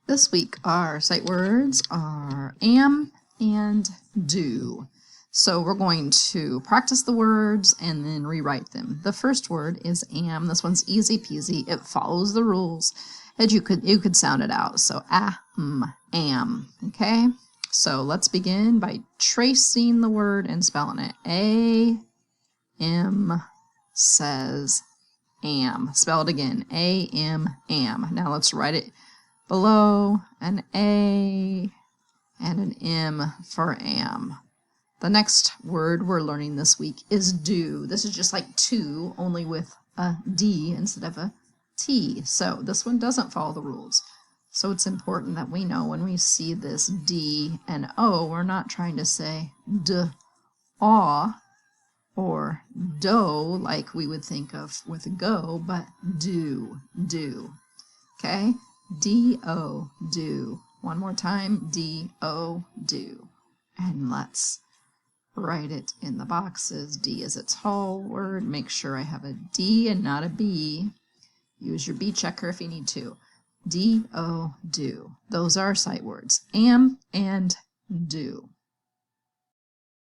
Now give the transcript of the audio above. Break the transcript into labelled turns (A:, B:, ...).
A: This week our sight words are am and do. So we're going to practice the words and then rewrite them. The first word is am. This one's easy peasy. It follows the rules and you could sound it out. So am. Okay? So let's begin by tracing the word and spelling it. A-M says am. Spell it again. A-M, am. Now let's write it below an A and an M for am. The next word we're learning this week is do. This is just like to, only with a D instead of a T. So this one doesn't follow the rules. So it's important that we know when we see this D and O, we're not trying to say d-aw or do like we would think of with go, but do. Okay? D-O, do. One more time, D-O, do. And let's write it in the boxes. D is its whole word. Make sure I have a D and not a B. Use your B checker if you need to. D-O, do. Those are sight words. Am and do.